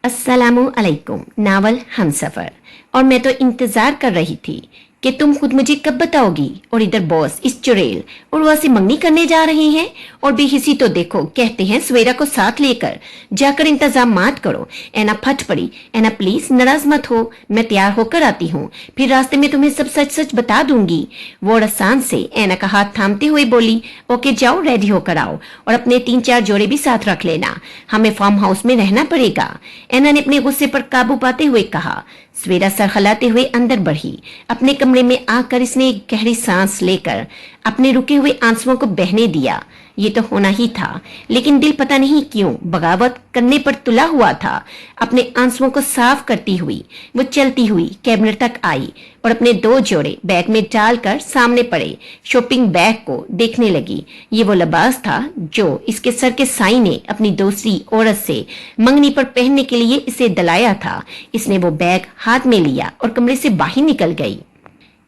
अस्सलामु अलैकुम। नावल हमसफर। और मैं तो इंतजार कर रही थी कि तुम खुद मुझे कब बताओगी। और इधर बॉस इस चुड़ैल और वहां से मंगनी करने जा रहे हैं। और बेहिसी तो देखो, कहते हैं सवेरा को साथ लेकर जाकर इंतजाम मत करो। ऐना फट पड़ी। ऐना प्लीज नाराज मत हो, मैं तैयार होकर आती हूँ, फिर रास्ते में तुम्हें सब सच सच बता दूंगी। वो रसान से ऐना का हाथ थामते हुए बोली, ओके जाओ, रेडी होकर आओ और अपने 3-4 जोड़े भी साथ रख लेना, हमें फार्म हाउस में रहना पड़ेगा। ऐना ने अपने गुस्से पर काबू पाते हुए कहा। सवेरा सर हिलाते हुए अंदर बढ़ी। अपने कमरे में आकर इसने एक गहरी सांस लेकर अपने रुके हुए आंसुओं को बहने दिया। ये तो होना ही था, लेकिन दिल पता नहीं क्यों बगावत करने पर तुला हुआ था। अपने आंसुओं को साफ करती हुई वो चलती हुई कैबिनेट तक आई और अपने 2 जोड़े बैग में डालकर सामने पड़े शॉपिंग बैग को देखने लगी। ये वो लिबास था जो इसके सर के साईं ने अपनी दूसरी औरत से मंगनी पर पहनने के लिए इसे दिलाया था। इसने वो बैग हाथ में लिया और कमरे से बाहर निकल गई।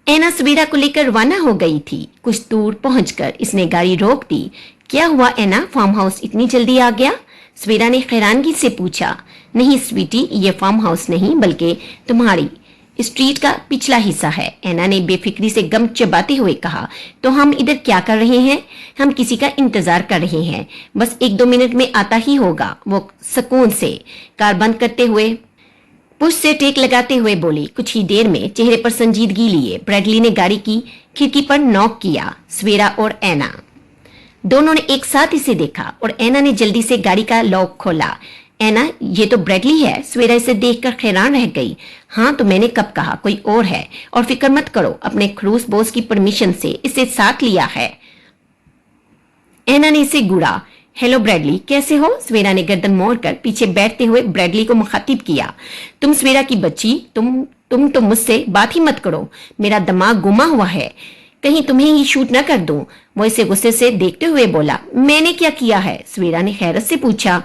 ऐना सवेरा को लेकर रवाना हो गई थी। कुछ दूर पहुंचकर इसने गाड़ी रोक दी। क्या हुआ ऐना, फार्म हाउस इतनी जल्दी आ गया? सवेरा ने हैरानगी से पूछा। नहीं स्वीटी, ये फार्म हाउस नहीं बल्कि तुम्हारी स्ट्रीट का पिछला हिस्सा है। ऐना ने बेफिक्री से गम चबाते हुए कहा। तो हम इधर क्या कर रहे हैं? हम किसी का इंतजार कर रहे हैं, बस 1-2 मिनट में आता ही होगा। वो सुकून से कार बंद करते हुए पुश से टेक लगाते हुए बोली। कुछ ही देर में चेहरे पर संजीदगी लिए ब्रैडली ने गाड़ी की खिड़की पर नॉक किया। सवेरा और ऐना दोनों ने एक साथ इसे देखा और ऐना ने जल्दी से गाड़ी का लॉक खोला। ऐना, ये तो ब्रैडली है। सवेरा इसे देखकर हैरान रह गई। हाँ तो मैंने कब कहा कोई और है? और फिक्र मत करो, अपने खड़ूस बॉस की परमिशन से इसे साथ लिया है। ऐना ने इसे गुड़ा। हेलो ब्रैडली, कैसे हो? सवेरा ने गर्दन मोड़कर पीछे बैठते हुए ब्रैडली को मुखातिब किया। तुम सवेरा की बच्ची, तुम तो मुझसे बात ही मत करो, मेरा दिमाग गुमा हुआ है, कहीं तुम्हें ही शूट न कर दूं। वो इसे गुस्से से देखते हुए बोला। मैंने क्या किया है? सवेरा ने हैरत से पूछा।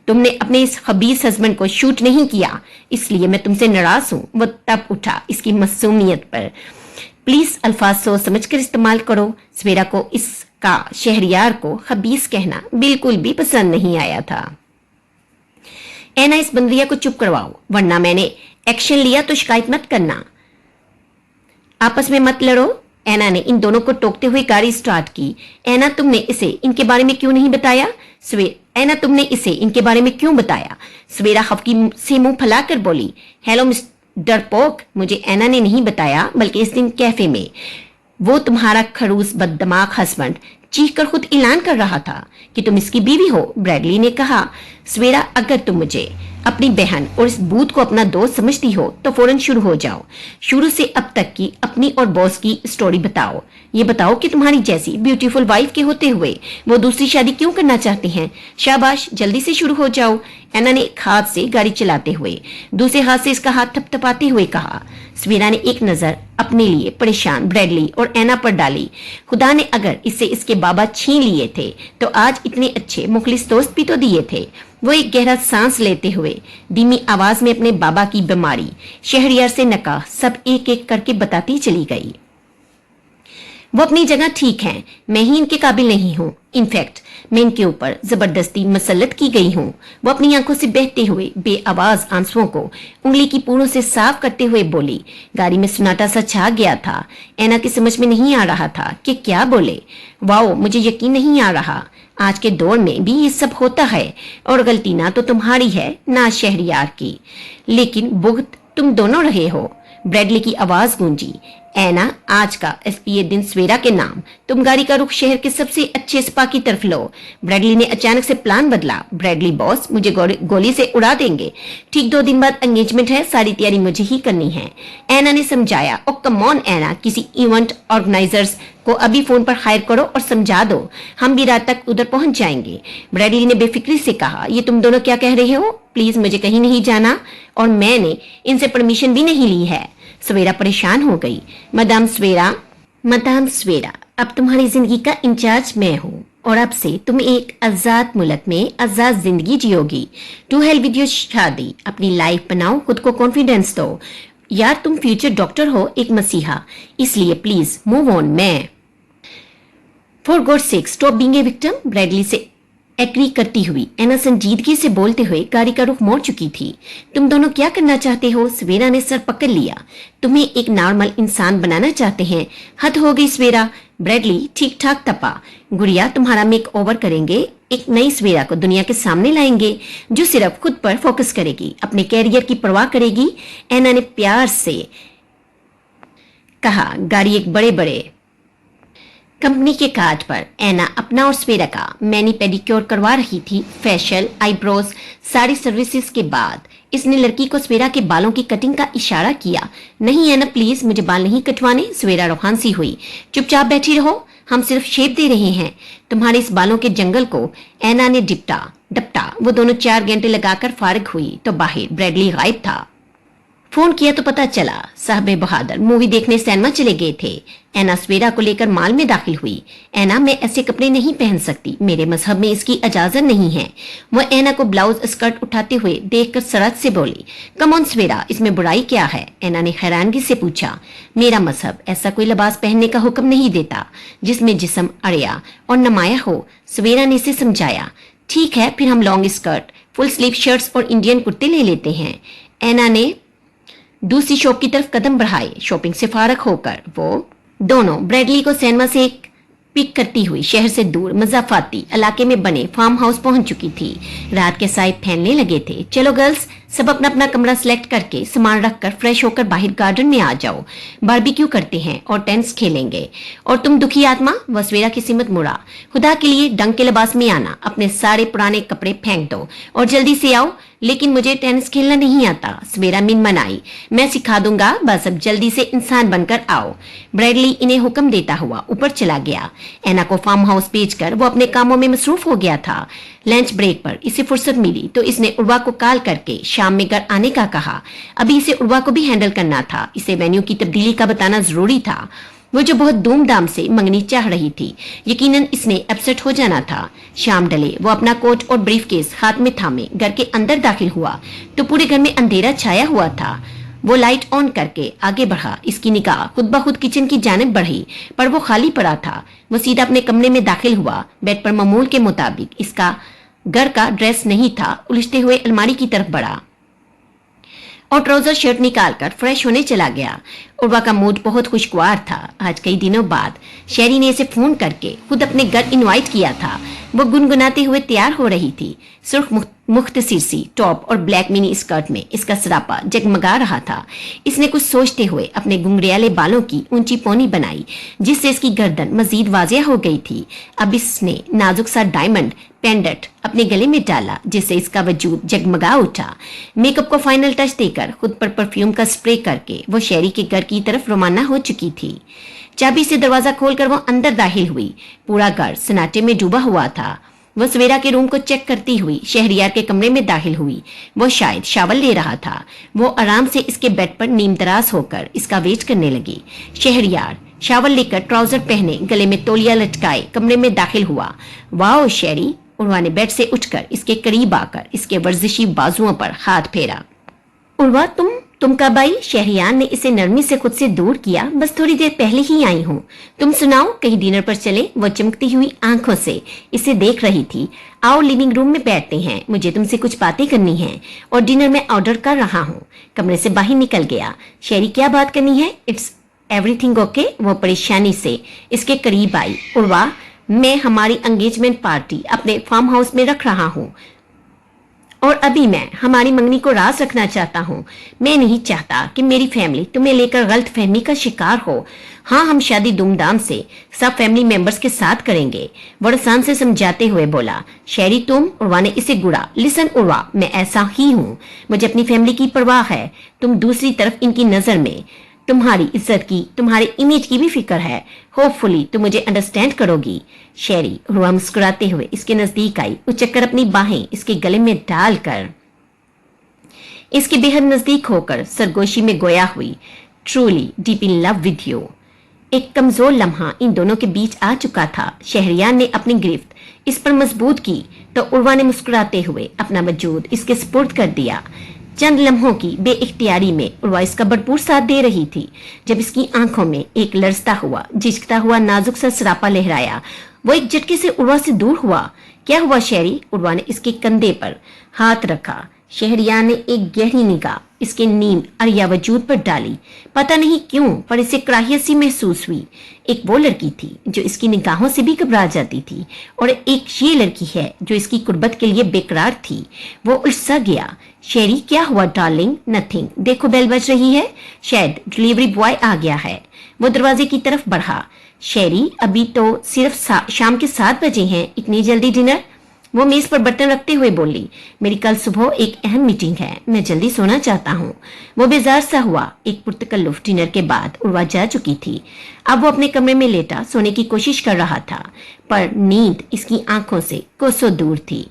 तुमने अपने इस खबीस हस्बैंड को शूट नहीं किया, इसलिए मैं तुमसे नाराज हूं। वो तब उठा इसकी मासूमियत पर। प्लीज अल्फाज सोच समझ कर इस्तेमाल करो। सवेरा को इसका शहरियार को खबीस कहना बिल्कुल भी पसंद नहीं आया था। ऐना, इस बंदरिया को चुप करवाओ, वरना मैंने एक्शन लिया तो शिकायत मत करना। आपस में मत लड़ो। ऐना ने इन दोनों को टोकते हुए गाड़ी स्टार्ट की। ऐना, तुमने इसे इनके बारे में क्यों नहीं बताया? ऐना, तुमने इसे इनके बारे में क्यों बताया? सवेरा खफकी से मुंह फैलाकर बोली। हेलो मिस्टर डरपोक, मुझे ऐना ने नहीं बताया, बल्कि इस दिन कैफे में वो तुम्हारा खड़ूस बददिमाग हस्बैंड चीख कर खुद ऐलान कर रहा था कि तुम इसकी बीवी हो। ब्रैडली ने कहा। सवेरा, अगर तुम मुझे अपनी बहन और इस बूथ को अपना दोस्त समझती हो तो फौरन शुरू हो जाओ। शुरू से अब तक की अपनी और बॉस की स्टोरी बताओ। ये बताओ कि तुम्हारी जैसी ब्यूटीफुल वाइफ के होते हुए वो दूसरी शादी क्यों करना चाहते हैं। शाबाश, जल्दी से शुरू हो जाओ। ऐना ने एक हाथ से गाड़ी चलाते हुए दूसरे हाथ से इसका हाथ थपथपाते हुए कहा। सवेरा ने एक नजर अपने लिए परेशान ब्रैडली और ऐना पर डाली। खुदा ने अगर इससे इसके बाबा छीन लिए थे तो आज इतने अच्छे मुखलिस दोस्त भी तो दिए थे। वो एक गहरा सांस लेते हुए धीमी आवाज में अपने बाबा की बीमारी, शहरियार से नकाह सब एक एक करके बताती चली गई। वो अपनी जगह ठीक हैं, मैं ही इनके काबिल नहीं हूँ। इनफैक्ट मैं इनके ऊपर जबरदस्ती मसलत की गई हूँ। वो अपनी आंखों से बहते हुए बेआवाज आंसुओं को उंगली की पूरों से साफ करते हुए बोली। गाड़ी में सन्नाटा सा छा गया था। ऐना की समझ में नहीं आ रहा था कि क्या बोले। वाओ, मुझे यकीन नहीं आ रहा, आज के दौर में भी ये सब होता है और गलती ना तो तुम्हारी है ना शहरियार की, लेकिन भुगत तुम दोनों रहे हो। ब्रैडली की आवाज गूंजी। ऐना, आज का एसपीए दिन सवेरा के नाम तुम गाड़ी का रुख शहर के सबसे अच्छे स्पा की तरफ लो। ब्रैडली ने अचानक से प्लान बदला। ब्रैडली बॉस, मुझे गोली से उड़ा देंगे। ठीक 2 दिन बाद एंगेजमेंट है, सारी तैयारी मुझे ही करनी है। ऐना ने समझाया। ओ कम ऑन ऐना, किसी इवेंट ऑर्गेनाइजर्स को अभी फोन पर हायर करो और समझा दो, हम भी रात तक उधर पहुंच जाएंगे। ब्रैडली ने बेफिक्री से कहा। ये तुम दोनों क्या कह रहे हो? प्लीज, मुझे कहीं नहीं जाना और मैंने इनसे परमिशन भी नहीं ली है। सवेरा परेशान हो गई। मदाम सवेरा, अब तुम्हारी जिंदगी का इंचार्ज मैं हूँ और अब से तुम एक आजाद मुल्क में आजाद जिंदगी जियोगी। टू हेल विद योर शादी, अपनी लाइफ बनाओ, खुद को कॉन्फिडेंस दो। यार, तुम फ्यूचर डॉक्टर हो, एक मसीहा, इसलिए प्लीज मूव ऑन। मैं for God sake stop being a victim. Bradley से एग्री करती हुई एना संजीदगी से बोलते हुए गाड़ी का रुख मोड़ चुकी थी। तुम दोनों क्या करना चाहते हो? सवेरा ने सर पकड़ लिया। तुम्हें एक नॉर्मल इंसान बनाना चाहते हैं? हद हो गई सवेरा। ब्रैडली ठीक ठाक तपा। गुड़िया तुम्हारा मेक ओवर करेंगे, एक नई सवेरा को दुनिया के सामने लाएंगे जो सिर्फ खुद पर फोकस करेगी, अपने कैरियर की परवाह करेगी। एना ने प्यार से कहा। गाड़ी एक बड़े बड़े कंपनी के कार्ड पर एना अपना और सवेरा का मैनी पेडिक्योर करवा रही थी। फेशियल, आईब्रोज, सारी सर्विसेज के बाद इसने लड़की को सवेरा के बालों की कटिंग का इशारा किया। नहीं एना प्लीज, मुझे बाल नहीं कटवाने। सवेरा रूहान सी हुई। चुपचाप बैठी रहो, हम सिर्फ शेप दे रहे हैं तुम्हारे इस बालों के जंगल को। एना ने डपटा। वो दोनों 4 घंटे लगाकर फारिग हुई तो बाहर ब्रैडली गायब था। फोन किया तो पता चला साहब बहादुर मूवी देखने सिनेमा चले गए थे। एना सवेरा को लेकर मॉल में दाखिल हुई। एना, मैं ऐसे कपड़े नहीं पहन सकती, मेरे मजहब में इसकी इजाजत नहीं है। वो एना को ब्लाउज स्कर्ट उठाते हुए देखकर सरहद से बोली, कम ऑन सवेरा, इसमें बुराई क्या है? एना ने हैरानगी से पूछा। मेरा मजहब ऐसा कोई लिबास पहनने का हुक्म नहीं देता जिसमें जिस्म अड़िया और नमाया हो। सवेरा ने इसे समझाया। ठीक है, फिर हम long skirt, full sleeve shirts और इंडियन कुर्ते ले लेते हैं। एना ने दूसरी शॉप की तरफ कदम बढ़ाए। शॉपिंग से फारग होकर वो दोनों ब्रैडली को सिनेमा से पिक करती हुई शहर से दूर मजाफाती इलाके में बने फार्म हाउस पहुंच चुकी थी। रात के साए फैलने लगे थे। चलो गर्ल्स, सब अपना अपना कमरा सिलेक्ट करके सामान रखकर फ्रेश होकर बाहर गार्डन में आ जाओ, बारबेक्यू करते हैं और टेनिस खेलेंगे। और तुम दुखी आत्मा, वसवेरा की सिमत मुड़ा, खुदा के लिए डंग के लिबास में आना, अपने सारे पुराने कपड़े फेंक दो और जल्दी से आओ। लेकिन मुझे टेनिस खेलना नहीं आता, सवेरा मिन मनाई। मैं सिखा दूंगा, बस अब जल्दी से इंसान बनकर आओ। ब्रैडली इन्हें हुक्म देता हुआ ऊपर चला गया। एना को फार्म हाउस भेजकर वो अपने कामों में मसरूफ हो गया था। लंच ब्रेक पर इसे फुर्सत मिली तो इसने उर्वा को कॉल करके शाम में घर आने का कहा। अभी इसे उर्वा को भी हैंडल करना था। इसे वेन्यू की तब्दीली का बताना जरूरी था। वो जो बहुत धूमधाम से मंगनी चाह रही थी, यकीनन इसने अपसेट हो जाना था। शाम डले वो अपना कोट और ब्रीफकेस हाथ में थामे घर के अंदर दाखिल हुआ तो पूरे घर में अंधेरा छाया हुआ था। वो लाइट ऑन करके आगे बढ़ा। इसकी निगाह खुद ब खुद किचन की जानिब बढ़ी, पर वो खाली पड़ा था। वो सीधा अपने कमरे में दाखिल हुआ। बेड पर मामूल के मुताबिक इसका घर का ड्रेस नहीं था। उलझते हुए अलमारी की तरफ बढ़ा और ट्राउजर शर्ट निकालकर फ्रेश होने चला गया। उर्वा का मूड बहुत खुशगवार था। आज कई दिनों बाद शेरी ने इसे फोन करके खुद अपने घर इनवाइट किया था। वो गुनगुनाते हुए तैयार हो रही थी। सुर्ख मुख्तसर सी टॉप और ब्लैक मिनी स्कर्ट में इसका सरापा जगमगा रहा था। इसने कुछ सोचते हुए अपने गुंगरियाले बालों की ऊंची पौनी बनाई जिससे इसकी गर्दन मजीद वाजिया हो गई थी। अब इसने नाजुक सा डायमंड पेंडेंट अपने गले में डाला जिससे इसका वजूद जगमगा उठा। मेकअप को फाइनल टच देकर खुद पर परफ्यूम का स्प्रे करके वो शेरी के घर की तरफ रवाना हो चुकी थी। चाबी से दरवाजा खोलकर वो अंदर दाखिल हुई। पूरा घर सन्नाटे में डूबा हुआ था। वो सवेरा के रूम को चेक करती हुई शहरियार के कमरे में दाखिल हुई। वो शायद शावल ले रहा था। वो आराम से इसके बेड पर नीमदराज होकर इसका वेट करने लगी। शहरियार शावल लेकर ट्राउजर पहने गले में तौलिया लटकाए कमरे में दाखिल हुआ। वाओ शेरी, उर्वा ने बेड से उठकर इसके करीब आकर इसके वर्जिशी बाजुओं पर हाथ फेरा। उर्वा, तुम कब आई? शहरियार ने इसे नरमी से खुद से दूर किया। बस थोड़ी देर पहले ही आई हूँ। तुम सुनाओ, कहीं डिनर पर चले? वो चमकती हुई आंखों से इसे देख रही थी। आओ लिविंग रूम में बैठते हैं, मुझे तुमसे कुछ बातें करनी हैं और डिनर में ऑर्डर कर रहा हूँ। कमरे से बाहर निकल गया। शेरी, क्या बात करनी है? It's everything okay? वो परेशानी से इसके करीब आई। उर्वा, मैं हमारी एंगेजमेंट पार्टी अपने फार्म हाउस में रख रहा हूँ और अभी मैं हमारी मंगनी को राज रखना चाहता हूँ। मैं नहीं चाहता कि मेरी फैमिली तुम्हें लेकर गलत फहमी का शिकार हो। हाँ, हम शादी धूमधाम से सब फैमिली मेंबर्स के साथ करेंगे, वड़सान से समझाते हुए बोला। शेरी, तुम? उर्वा ने इसे गुड़ा। लिसन उर्वा, मैं ऐसा ही हूँ, मुझे अपनी फैमिली की परवाह है। तुम दूसरी तरफ इनकी नजर में तुम्हारी इज्जत की, तुम्हारे इमेज की भी फिक्र है। होपफुली तुम मुझे अंडरस्टैंड करोगी। शेरी उर्वा मुस्कुराते हुए इसके नजदीक आई। उचक्कर अपनी बाहें इसके गले में डालकर इसके बेहद नजदीक होकर सरगोशी में गोया हुई। Truly deep in love with you. एक कमजोर लम्हा इन दोनों के बीच आ चुका था। शहरियार ने अपनी गिरफ्त इस पर मजबूत की तो उर्वा ने मुस्कुराते हुए अपना वजूद इसके स्पुर्द कर दिया। चंद लम्हों की बेइख्तियारी में उर्वा इसका भरपूर साथ दे रही थी जब इसकी आंखों में एक लरसता हुआ झिझकता हुआ नाजुक सा सरापा लहराया वो एक झटके से उर्वा से दूर हुआ। क्या हुआ शेरी? उर्वा ने इसके कंधे पर हाथ रखा। शहरियार ने एक गहरी निगाह इसके नीम अरिया वजूद पर डाली। पता नहीं क्यों पर इसे कराहियत सी महसूस हुई। एक वो लड़की थी जो इसकी निगाहों से भी घबरा जाती थी, और एक ये लड़की है जो इसकी कुर्बत के लिए बेकरार थी। वो उलझ गया। शेरी, क्या हुआ डार्लिंग? नथिंग। देखो बेल बज रही है, शायद डिलीवरी बॉय आ गया है। वो दरवाजे की तरफ बढ़ा। शेरी, अभी तो सिर्फ शाम के 7 बजे हैं, इतनी जल्दी डिनर? वो मेज पर बर्तन रखते हुए बोली, मेरी कल सुबह एक अहम मीटिंग है, मैं जल्दी सोना चाहता हूँ। वो बेजार सा हुआ। एक पुरतकल्लुफ डिनर के बाद उर्वा जा चुकी थी। अब वो अपने कमरे में लेटा सोने की कोशिश कर रहा था, पर नींद इसकी आंखों से कोसों दूर थी।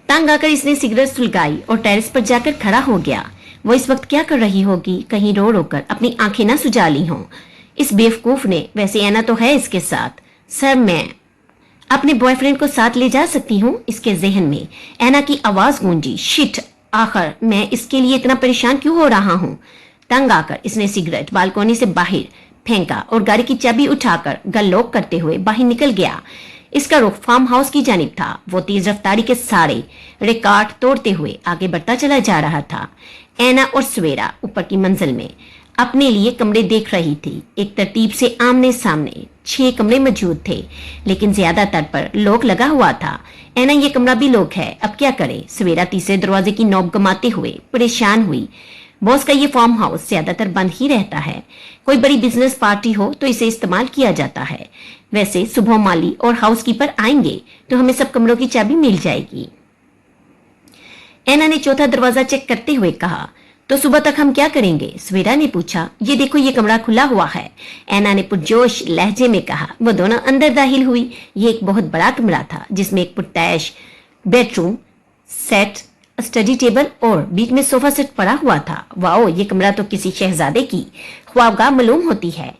तंग आकर इसने सिगरेट सुलगाई और टेरेस पर जाकर खड़ा हो गया। वो इस वक्त क्या कर रही होगी? कहीं रो रो कर अपनी आंखें ना सुजा ली हों। इस बेवकूफ ने, वैसे ऐना तो है इसके साथ। सर, मैं अपने बॉयफ्रेंड को साथ ले जा सकती हूँ? इसके जहन में ऐना की आवाज गूंजी। शिट, आखिर मैं इसके लिए इतना परेशान क्यों हो रहा हूँ? तंग आकर इसने सिगरेट बालकोनी से बाहर फेंका और गाड़ी की चाबी उठाकर गल लॉक करते हुए बाहर निकल गया। इसका रुख फार्म हाउस की जानिब था। वो तेज रफ्तारी के सारे रिकॉर्ड तोड़ते हुए आगे बढ़ता चला जा रहा था। ऐना और सवेरा ऊपर की मंजिल में अपने लिए कमरे देख रही थी। एक तरतीब से आमने सामने 6 कमरे मौजूद थे, लेकिन ज्यादातर पर लॉक लगा हुआ था। ऐना, ये कमरा भी लॉक है, अब क्या करे? सवेरा तीसरे दरवाजे की नोब गमाते हुए परेशान हुई। बॉस का ये फार्म हाउस ज्यादातर बंद ही रहता है। कोई बड़ी बिजनेस पार्टी हो तो इसे इस्तेमाल किया जाता है। वैसे सुबह माली और हाउसकीपर आएंगे तो हमें सब कमरों की चाबी मिल जाएगी। ऐना ने चौथा दरवाजा चेक करते हुए कहा, तो सुबह तक हम क्या करेंगे? सवेरा ने पूछा। ये देखो, ये कमरा खुला हुआ है, ऐना ने पुरजोश लहजे में कहा। वो दोनों अंदर दाखिल हुई। ये एक बहुत बड़ा कमरा था जिसमें एक पुरतैश बेडरूम सेट, स्टडी टेबल और बीच में सोफा सेट पड़ा हुआ था। वाओ, ये कमरा तो किसी शहजादे की ख्वाबगाह मालूम होती है।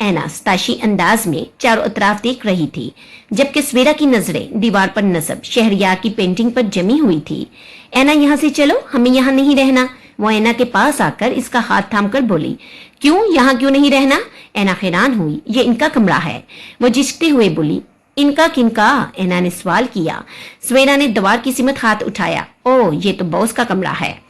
ऐना सताशी अंदाज में चारों अतराफ देख रही थी, जबकि सवेरा की नजरें दीवार पर नस्ब शहरयार की पेंटिंग पर जमी हुई थी। ऐना, यहाँ से चलो, हमें यहाँ नहीं रहना। वो ऐना के पास आकर इसका हाथ थामकर बोली, क्यों? यहाँ क्यों नहीं रहना? ऐना हैरान हुई। ये इनका कमरा है। वो झिझकते हुए बोली, इनका किनका? ऐना ने सवाल किया। सवेरा ने दीवार की सिमत हाथ उठाया। ओह, ये तो बॉस का कमरा है।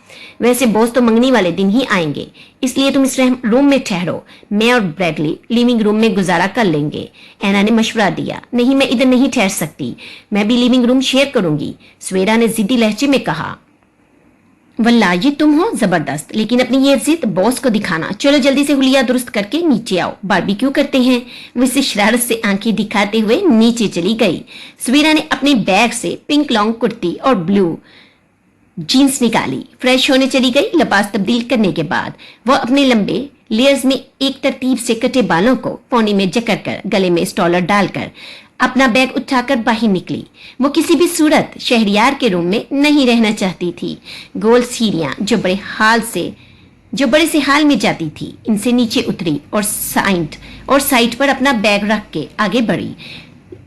वैसे बॉस तो मंगनी वाले दिन ही आएंगे, इसलिए तुम इस रूम में ठहरो। मैं और ब्रैडली लिविंग रूम में गुजारा कर लेंगे। ऐना ने मशवरा दिया। नहीं, मैं इधर नहीं ठहर सकती, मैं भी लिविंग रूम शेयर करूंगी, सवेरा ने जिद्दी लहजे में कहा। वल्ला, ये तुम हो जबरदस्त, लेकिन अपनी ये जिद बॉस को दिखाना। चलो जल्दी से हुलिया दुरुस्त करके नीचे आओ, बारबेक्यू करते हैं। वो इसे शरारत से आंखें दिखाते हुए नीचे चली गई। सवेरा ने अपने बैग से पिंक लॉन्ग कुर्ती और ब्लू जीन्स निकाली। फ्रेश होने चली गई। लिबास तब्दील करने के बाद वो अपने लंबे लेयर्स में एक तरतीब से कटे बालों को पौनी में जकड़ कर गले में स्टॉलर डालकर अपना बैग उठाकर बाहर निकली। वो किसी भी सूरत शहरियार के रूम में नहीं रहना चाहती थी। गोल सीढ़ियां जो बड़े से हाल में जाती थी, इनसे नीचे उतरी और साइड पर अपना बैग रख के आगे बढ़ी।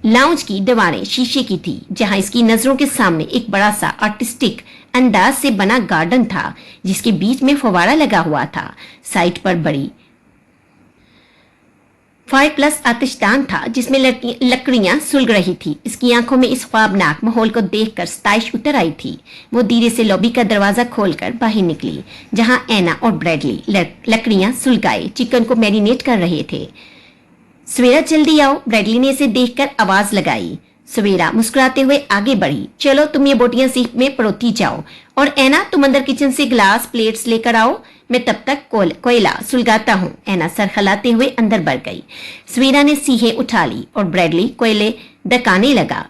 लाउंज की दीवारें शीशे की थी, जहां इसकी नजरों के सामने एक बड़ा सा आर्टिस्टिक अंदाज से बना गार्डन था, जिसके बीच में फव्वारा लगा हुआ था। साइड पर बड़ी फायर प्लस आतिशदान था, जिसमें लकड़ियां सुलग रही थी। इसकी आंखों में इस ख्वाबनाक माहौल को देखकर सताइश उतर आई थी। वो धीरे से लॉबी का दरवाजा खोलकर बाहर निकली, जहां ऐना और ब्रैडली लकड़ियां सुलगाए चिकन को मैरिनेट कर रहे थे। सवेरा, जल्दी आओ, ब्रैडली ने इसे देखकर आवाज लगाई। सवेरा मुस्कुराते हुए आगे बढ़ी। चलो, तुम ये बोटियां सीख में परोती जाओ, और ऐना तुम अंदर किचन से ग्लास प्लेट्स लेकर आओ, मैं तब तक कोयला सुलगाता हूँ। ऐना सर खलाते हुए अंदर बढ़ गई। सवेरा ने सीहें उठा ली और ब्रैडली कोयले दकाने लगा।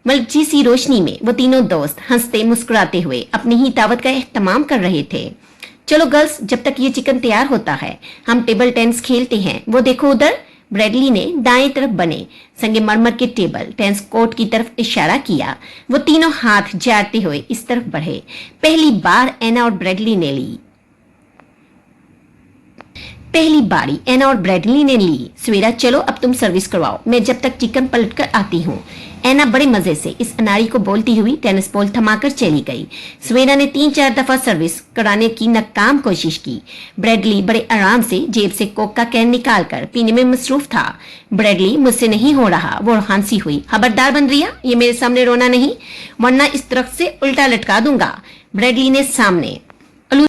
मलची सी रोशनी में वो तीनों दोस्त हंसते मुस्कुराते हुए अपनी ही दावत का एहतमाम कर रहे थे। चलो गर्ल्स, जब तक ये चिकन तैयार होता है हम टेबल टेनिस खेलते हैं। वो देखो उधर, ब्रैडली ने दाएं तरफ बने संगमरमर के टेबल टेनिस कोर्ट की तरफ इशारा किया। वो तीनों हाथ जाते हुए इस तरफ बढ़े। पहली बार ऐना और ब्रैडली ने ली। सवेरा, चलो अब तुम सर्विस करवाओ, मैं जब तक चिकन पलट कर आती हूँ। ऐना बड़े मजे से इस अनाड़ी को बोलती हुई टेनिस बॉल थमाकर चली गई। सवेरा ने 3-4 दफा सर्विस कराने की नाकाम कोशिश की। ब्रैडली बड़े आराम से जेब से कोक का कैन निकाल कर पीने में मसरूफ था। ब्रैडली, मुझसे नहीं हो रहा, वो हंसी हुई। खबरदार बंदरिया, ये मेरे सामने रोना नहीं, वरना इस दरख्त से उल्टा लटका दूंगा। ब्रैडली ने सामने